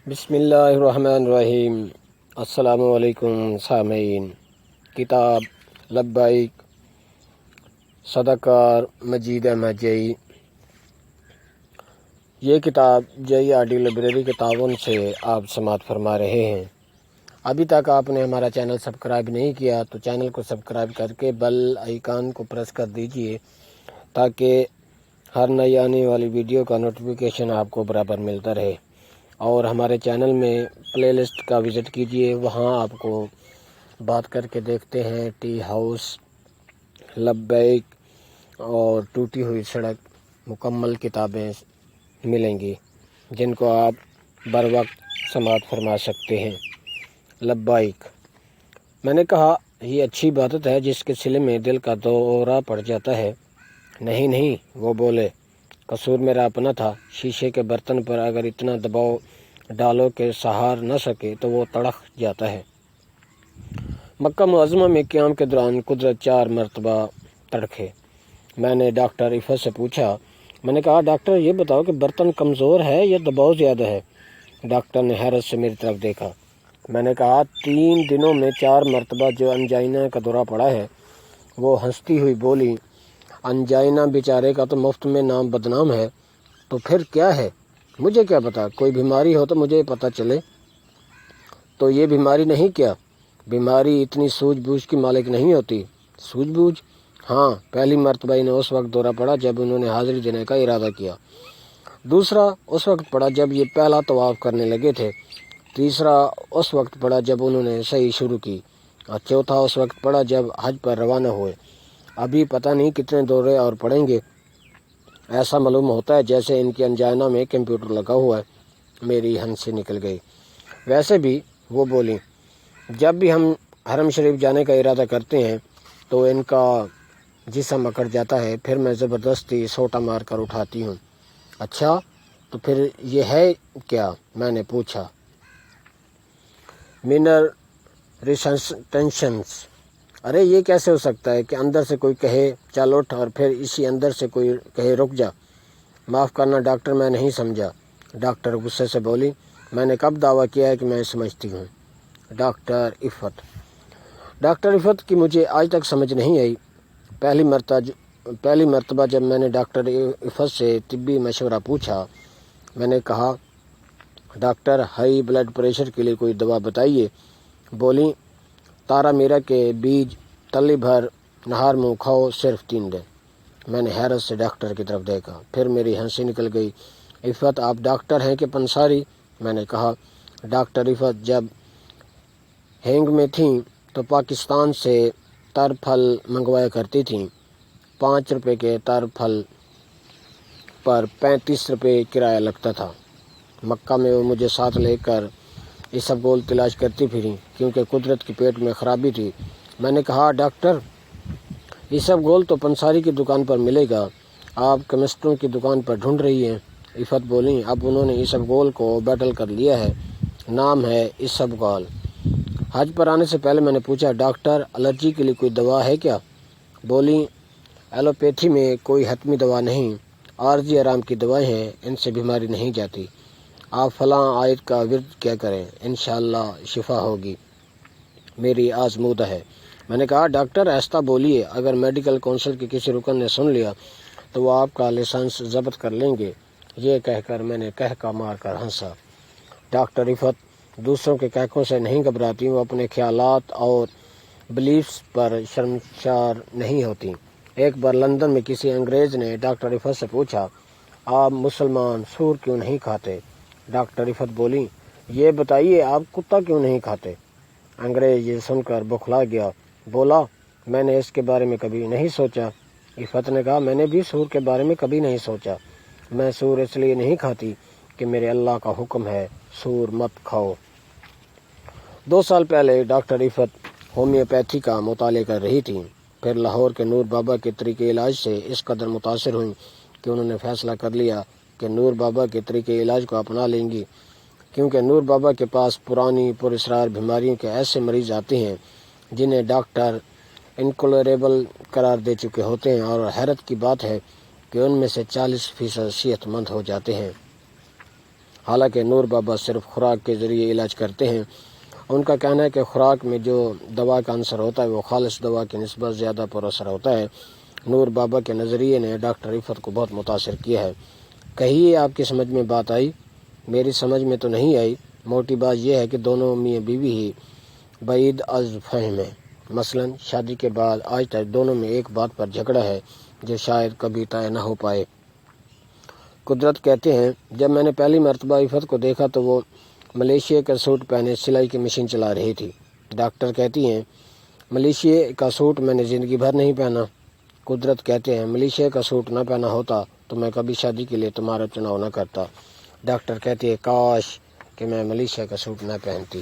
بسم اللہ الرحمن الرحیم۔ السلام علیکم سامعین۔ کتاب لبیک صدقار مجید احمد جئی، یہ کتاب جئی آڈیو لائبریری کے تعاون سے آپ سماعت فرما رہے ہیں۔ ابھی تک آپ نے ہمارا چینل سبسکرائب نہیں کیا تو چینل کو سبسکرائب کر کے بیل آئیکن کو پریس کر دیجئے تاکہ ہر نئی آنے والی ویڈیو کا نوٹیفیکیشن آپ کو برابر ملتا رہے، اور ہمارے چینل میں پلے لسٹ کا وزٹ کیجئے، وہاں آپ کو بات کر کے دیکھتے ہیں ٹی ہاؤس، لبیک اور ٹوٹی ہوئی سڑک مکمل کتابیں ملیں گی جن کو آپ بر وقت سماعت فرما سکتے ہیں۔ لبیک، میں نے کہا یہ اچھی عبادت ہے جس کے صلے میں دل کا دورہ پڑ جاتا ہے۔ نہیں، وہ بولے، قصور میرا اپنا تھا۔ شیشے کے برتن پر اگر اتنا دباؤ ڈالو کہ سہار نہ سکے تو وہ تڑک جاتا ہے۔ مکہ معظمہ میں قیام کے دوران قدرت 4 مرتبہ تڑکے۔ میں نے ڈاکٹر عفت سے پوچھا، میں نے کہا ڈاکٹر یہ بتاؤ کہ برتن کمزور ہے یا دباؤ زیادہ ہے؟ ڈاکٹر نے حیرت سے میری طرف دیکھا۔ میں نے کہا 3 دنوں میں 4 مرتبہ جو انجائنا کا دورہ پڑا ہے۔ وہ ہنستی ہوئی بولی، انجائنا بیچارے کا تو مفت میں نام بدنام ہے، تو پھر کیا ہے؟ مجھے کیا پتا، کوئی بیماری ہو تو مجھے پتہ چلے۔ تو یہ بیماری نہیں کیا؟ بیماری اتنی سوجھ بوجھ کی مالک نہیں ہوتی۔ سوجھ بوجھ؟ ہاں، پہلی مرتبہ انہیں اس وقت دورہ پڑا جب انہوں نے حاضری دینے کا ارادہ کیا۔ دوسرا اس وقت پڑا جب یہ پہلا طواف کرنے لگے تھے۔ تیسرا اس وقت پڑا جب انہوں نے صحیح شروع کی، اور چوتھا اس وقت پڑا جب حج پر روانہ ہوئے۔ ابھی پتہ نہیں کتنے دورے اور پڑیں گے۔ ایسا معلوم ہوتا ہے جیسے ان کی انجائنا میں کمپیوٹر لگا ہوا ہے۔ میری ہنسی نکل گئی۔ ویسے بھی، وہ بولی، جب بھی ہم حرم شریف جانے کا ارادہ کرتے ہیں تو ان کا جسم اکڑ جاتا ہے، پھر میں زبردستی سوٹا مار کر اٹھاتی ہوں۔ اچھا، تو پھر یہ ہے کیا؟ میں نے پوچھا۔ منر ریسسٹنشنس۔ ارے یہ کیسے ہو سکتا ہے کہ اندر سے کوئی کہے چل اٹھ اور پھر اسی اندر سے کوئی کہے رک جا؟ معاف کرنا ڈاکٹر، میں نہیں سمجھا۔ ڈاکٹر غصے سے بولی، میں نے کب دعویٰ کیا ہے کہ میں سمجھتی ہوں؟ ڈاکٹر عفت کی مجھے آج تک سمجھ نہیں آئی۔ پہلی مرتبہ جب میں نے ڈاکٹر عفت سے طبی مشورہ پوچھا، میں نے کہا ڈاکٹر ہائی بلڈ پریشر کے لیے کوئی دوا بتائیے۔ بولی، تارا میرا کے بیج تلی بھر نہار منہ کھاؤ، صرف 3 دن۔ میں نے حیرت سے ڈاکٹر کی طرف دیکھا، پھر میری ہنسی نکل گئی۔ عفت، آپ ڈاکٹر ہیں کہ پنساری؟ میں نے کہا ڈاکٹر عفت جب ہینگ میں تھیں تو پاکستان سے تر پھل منگوایا کرتی تھیں۔ 5 روپے کے تر پھل پر 35 روپے کرایہ لگتا تھا۔ مکہ میں وہ مجھے ساتھ لے کر اسبگول تلاش کرتی پھریں کیونکہ قدرت کے پیٹ میں خرابی تھی۔ میں نے کہا ڈاکٹر، اسبگول تو پنساری کی دکان پر ملے گا، آپ کیمسٹوں کی دکان پر ڈھونڈ رہی ہیں۔ عفت بولیں، اب انہوں نے اسبگول کو بیٹل کر لیا ہے، نام ہے اسبگول۔ حج پر آنے سے پہلے میں نے پوچھا ڈاکٹر الرجی کے لیے کوئی دوا ہے کیا؟ بولیں، ایلوپیتھی میں کوئی حتمی دوا نہیں، عارضی آرام کی دوائیں ہیں، ان سے بیماری نہیں جاتی۔ آپ فلاں آیت کا ورد کیا کریں، انشاءاللہ شفا ہوگی، میری آزمودہ ہے۔ میں نے کہا ڈاکٹر آہستہ بولیے، اگر میڈیکل کونسل کے کسی رکن نے سن لیا تو وہ آپ کا لائسنس ضبط کر لیں گے۔ یہ کہہ کر میں نے کہکا مار کر ہنسا۔ ڈاکٹر عفت دوسروں کے کہکوں سے نہیں گھبراتی، وہ اپنے خیالات اور بلیفز پر شرمسار نہیں ہوتی۔ ایک بار لندن میں کسی انگریز نے ڈاکٹر عفت سے پوچھا، آپ مسلمان سور کیوں نہیں کھاتے؟ ڈاکٹر عفت بولی، یہ بتائیے آپ کتا کیوں نہیں کھاتے؟ انگریز یہ سن کر بوکھلا گیا، بولا، میں نے اس کے بارے میں کبھی نہیں سوچا۔ عفت نے کہا، میں نے بھی سور کے بارے میں کبھی نہیں سوچا۔ میں سور اس لیے نہیں کھاتی کہ میرے اللہ کا حکم ہے سور مت کھاؤ۔ 2 سال پہلے ڈاکٹر عفت ہومیوپیتھی کا مطالعہ کر رہی تھیں، پھر لاہور کے نور بابا کے طریقے علاج سے اس قدر متاثر ہوئیں کہ انہوں نے فیصلہ کر لیا کہ نور بابا کے طریقے علاج کو اپنا لیں گی، کیونکہ نور بابا کے پاس پرانی پراسرار بیماریوں کے ایسے مریض آتے ہیں جنہیں ڈاکٹر انکلیوریبل قرار دے چکے ہوتے ہیں، اور حیرت کی بات ہے کہ ان میں سے 40% صحت مند ہو جاتے ہیں۔ حالانکہ نور بابا صرف خوراک کے ذریعے علاج کرتے ہیں۔ ان کا کہنا ہے کہ خوراک میں جو دوا کا عنصر ہوتا ہے وہ خالص دوا کی نسبت زیادہ پر اثر ہوتا ہے۔ نور بابا کے نظریے نے ڈاکٹر عفت کو بہت متاثر کیا ہے۔ کہیے آپ کی سمجھ میں بات آئی؟ میری سمجھ میں تو نہیں آئی۔ موٹی بات یہ ہے کہ دونوں میاں بیوی ہی بعید از فہم ہیں۔ مثلا شادی کے بعد آج تک دونوں میں ایک بات پر جھگڑا ہے جو شاید کبھی طے نہ ہو پائے۔ قدرت کہتے ہیں جب میں نے پہلی مرتبہ عفت کو دیکھا تو وہ ملیشیا کا سوٹ پہنے سلائی کی مشین چلا رہی تھی۔ ڈاکٹر کہتی ہیں ملیشیا کا سوٹ میں نے زندگی بھر نہیں پہنا۔ قدرت کہتے ہیں ملیشیا کا سوٹ نہ پہنا ہوتا تو میں کبھی شادی کے لیے تمہارا چناؤ نہ کرتا۔ ڈاکٹر کہتی ہے کاش کہ میں ملیشیا کا سوٹ نہ پہنتی۔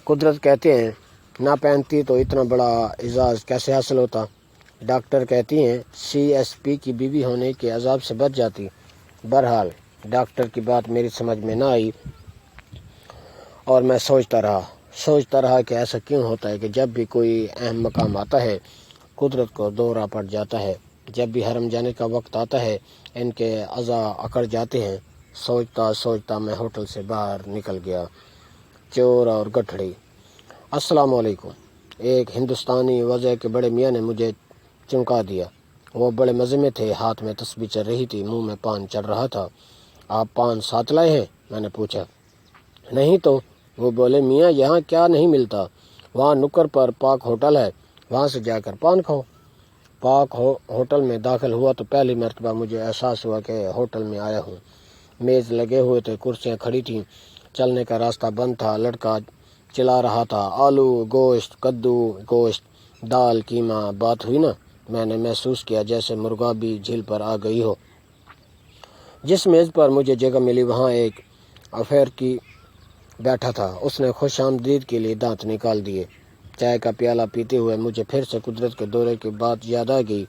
قدرت کہتے ہیں نہ پہنتی تو اتنا بڑا اعزاز کیسے حاصل ہوتا۔ ڈاکٹر کہتی ہیں CSP کی بیوی ہونے کے عذاب سے بچ جاتی۔ بہرحال ڈاکٹر کی بات میری سمجھ میں نہ آئی اور میں سوچتا رہا کہ ایسا کیوں ہوتا ہے کہ جب بھی کوئی اہم مقام آتا ہے قدرت کو دورہ پڑ جاتا ہے۔ جب بھی حرم جانے کا وقت آتا ہے ان کے اعضاء اکڑ جاتے ہیں۔ سوچتا میں ہوٹل سے باہر نکل گیا۔ چور اور گٹھڑی۔ السلام علیکم۔ ایک ہندوستانی وضع کے بڑے میاں نے مجھے چمکا دیا۔ وہ بڑے مزے میں تھے، ہاتھ میں تسبیح چل رہی تھی، منہ میں پان چل رہا تھا۔ آپ پان ساتھ لائے ہیں؟ میں نے پوچھا۔ نہیں تو۔ وہ بولے میاں یہاں کیا نہیں ملتا، وہاں نکر پر پاک ہوٹل ہے، وہاں سے جا کر پان کھاؤ۔ پاک ہوٹل میں داخل ہوا تو پہلی مرتبہ مجھے احساس ہوا کہ ہوٹل میں آیا ہوں۔ میز لگے ہوئے تھے، کرسیاں کھڑی تھیں، چلنے کا راستہ بند تھا۔ لڑکا چلا رہا تھا آلو گوشت، کدو گوشت، دال قیمہ۔ بات ہوئی نا، میں نے محسوس کیا جیسے مرغابی جھیل پر آ گئی ہو۔ جس میز پر مجھے جگہ ملی وہاں ایک افریقی بیٹھا تھا۔ اس نے خوش آمدید کے لیے دانت نکال دیے۔ چائے کا پیالہ پیتے ہوئے مجھے پھر سے قدرت کے دورے کی بات یاد آ گئی۔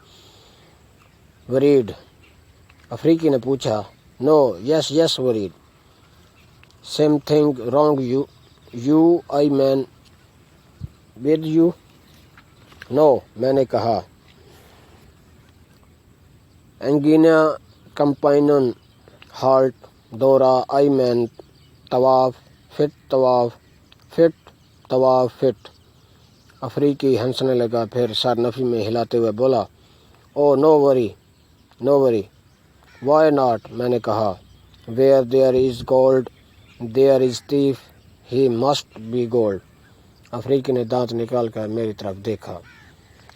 ورید؟ افریقی نے پوچھا۔ No yes worried. Same thing wrong you I mean with you? No, میں نے کہا۔ انگینا کمپائنن ہالٹ دورہ آئی مین طواف فٹ۔ افریقی ہنسنے لگا، پھر سر نفی میں ہلاتے ہوئے بولا او نو وری وائی ناٹ؟ میں نے کہا where there is gold there is thief, he must be gold. افریقی نے دانت نکال کر میری طرف دیکھا۔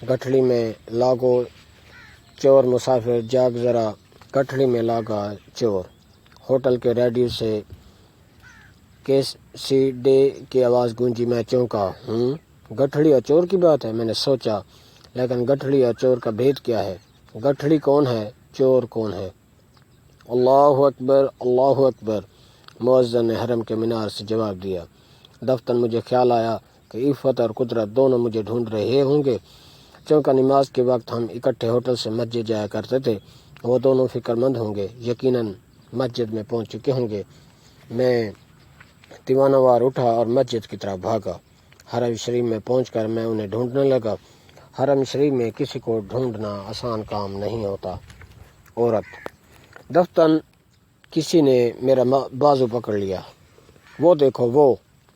گٹھڑی میں لاگو چور مسافر جاگ ذرا، گٹھڑی میں لاگا چور۔ ہوٹل کے ریڈیو سے کیسی ڈے کی آواز گونجی۔ میں چونکا۔ گٹھڑی اور چور کی بات ہے، میں نے سوچا، لیکن گٹھڑی اور چور کا بھید کیا ہے؟ گٹھڑی کون ہے؟ چور کون ہے؟ اللہ اکبر، مؤذن نے حرم کے مینار سے جواب دیا۔ دفتر مجھے خیال آیا کہ عفت اور قدرت دونوں مجھے ڈھونڈ رہے ہوں گے۔ چونکہ نماز کے وقت ہم اکٹھے ہوٹل سے مسجد جایا کرتے تھے، وہ دونوں فکر مند ہوں گے، یقیناً مسجد میں پہنچ چکے ہوں گے۔ میں دیوانہ وار اٹھا اور مسجد کی طرف بھاگا۔ حرم شریف میں پہنچ کر میں انہیں ڈھونڈنے لگا۔ حرم شریف میں کسی کو ڈھونڈنا آسان کام نہیں ہوتا۔ عورت۔ دفتر کسی نے میرا بازو پکڑ لیا۔ وہ دیکھو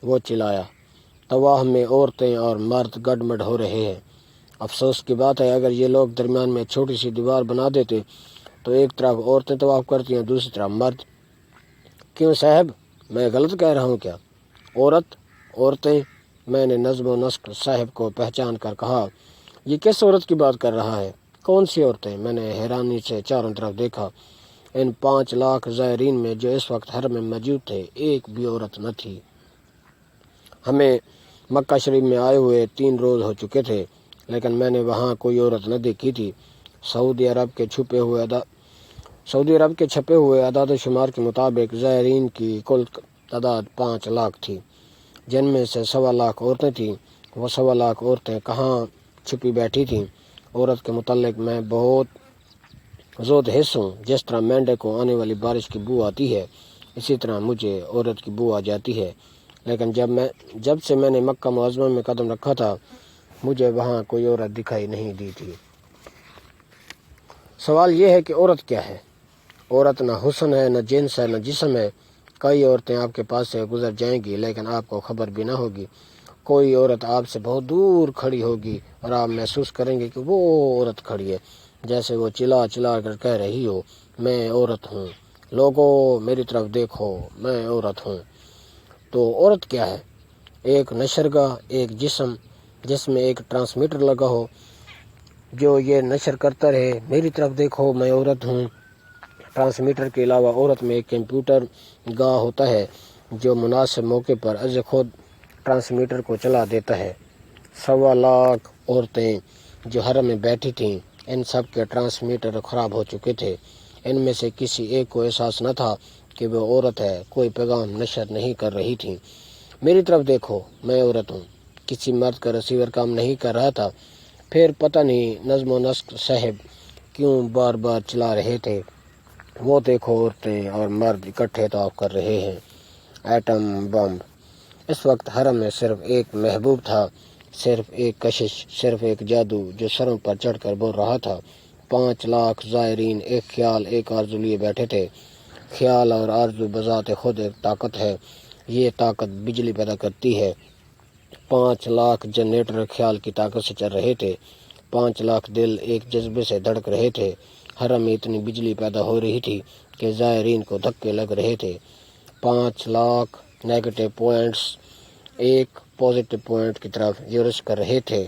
وہ چلایا۔ طواف میں عورتیں اور مرد گڈمڈ ہو رہے ہیں۔ افسوس کی بات ہے اگر یہ لوگ درمیان میں چھوٹی سی دیوار بنا دیتے تو ایک طرف عورتیں طواف کرتی ہیں، دوسری طرف مرد۔ کیوں صاحب، میں غلط کہہ رہا ہوں کیا؟ عورتیں؟ میں نے نظم و نسق صاحب کو پہچان کر کہا یہ کس عورت کی بات کر رہا ہے؟ کون سی عورتیں؟ میں نے حیرانی سے چاروں طرف دیکھا۔ ان 5 لاکھ زائرین میں جو اس وقت حرم میں موجود تھے ایک بھی عورت نہ تھی۔ ہمیں مکہ شریف میں آئے ہوئے 3 روز ہو چکے تھے، لیکن میں نے وہاں کوئی عورت نہ دیکھی تھی۔ سعودی عرب کے چھپے ہوئے اعداد و شمار کے مطابق زائرین کی کل تعداد 5 لاکھ تھی، جن میں سے 1.25 لاکھ عورتیں تھیں۔ وہ 1.25 لاکھ عورتیں کہاں چھپی بیٹھی تھیں؟ عورت کے متعلق میں بہت زود حس ہوں۔ جس طرح مینڈے کو آنے والی بارش کی بو آتی ہے، اسی طرح مجھے عورت کی بو آ جاتی ہے، لیکن جب سے میں نے مکہ معظمہ میں قدم رکھا تھا مجھے وہاں کوئی عورت دکھائی نہیں دی تھی۔ سوال یہ ہے کہ عورت کیا ہے؟ عورت نہ حسن ہے، نہ جنس ہے، نہ جسم ہے۔ کئی عورتیں آپ کے پاس سے گزر جائیں گی لیکن آپ کو خبر بھی نہ ہوگی۔ کوئی عورت آپ سے بہت دور کھڑی ہوگی اور آپ محسوس کریں گے کہ وہ عورت کھڑی ہے، جیسے وہ چلا چلا کر کہہ رہی ہو میں عورت ہوں، لوگوں میری طرف دیکھو میں عورت ہوں۔ تو عورت کیا ہے؟ ایک نشرگاہ، ایک جسم جس میں ایک ٹرانسمیٹر لگا ہو جو یہ نشر کرتا رہے میری طرف دیکھو میں عورت ہوں۔ ٹرانسمیٹر کے علاوہ عورت میں ایک کمپیوٹر گاہ ہوتا ہے جو مناسب موقع پر از خود ٹرانسمیٹر کو چلا دیتا ہے۔ 1.25 لاکھ عورتیں جو حرم میں بیٹھی تھیں، ان سب کے ٹرانسمیٹر خراب ہو چکے تھے۔ ان میں سے کسی ایک کو احساس نہ تھا کہ وہ عورت ہے، کوئی پیغام نشر نہیں کر رہی تھی۔ میری طرف دیکھو میں عورت ہوں، کسی مرد کا ریسیور کام نہیں کر رہا تھا۔ پھر پتہ نہیں نظم و نسق صاحب کیوں بار بار چلا رہے تھے، وہ دیکھو عورتیں اور مرد اکٹھے طواف کر رہے ہیں۔ Atom bomb. اس وقت حرم میں صرف ایک محبوب تھا، صرف ایک کشش، صرف ایک جادو جو سروں پر چڑھ کر بول رہا تھا۔ 5 لاکھ زائرین ایک خیال، ایک آرزو لیے بیٹھے تھے۔ خیال اور آرزو بذات خود ایک طاقت ہے، یہ طاقت بجلی پیدا کرتی ہے۔ 5 لاکھ جنریٹر خیال کی طاقت سے چل رہے تھے، 5 لاکھ دل ایک جذبے سے دھڑک رہے تھے۔ حرم میں اتنی بجلی پیدا ہو رہی تھی کہ زائرین کو دھکے لگ رہے تھے۔ 5 لاکھ نیگیٹو پوائنٹس ایک پازیٹو پوائنٹ کی طرف یورش کر رہے تھے۔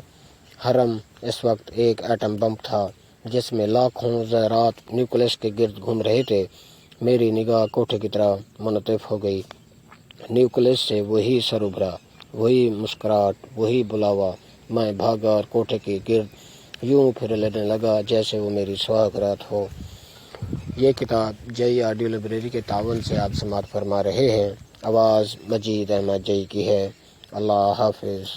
حرم اس وقت ایک ایٹم بم تھا جس میں لاکھوں ذرات نیوکلس کے گرد گھوم رہے تھے۔ میری نگاہ کوٹھے کی طرح منعطف ہو گئی۔ نیوکلس سے وہی سر ابھرا، وہی مسکراہٹ، وہی بلاوا۔ میں بھاگا اور کوٹھے کے گرد یوں پھر لینے لگا جیسے وہ میری سواگرات ہو۔ یہ کتاب جئی آڈیو لائبریری کے تعاون سے آپ سماعت فرما رہے ہیں۔ آواز مجید احمد جئی کی ہے۔ اللہ حافظ۔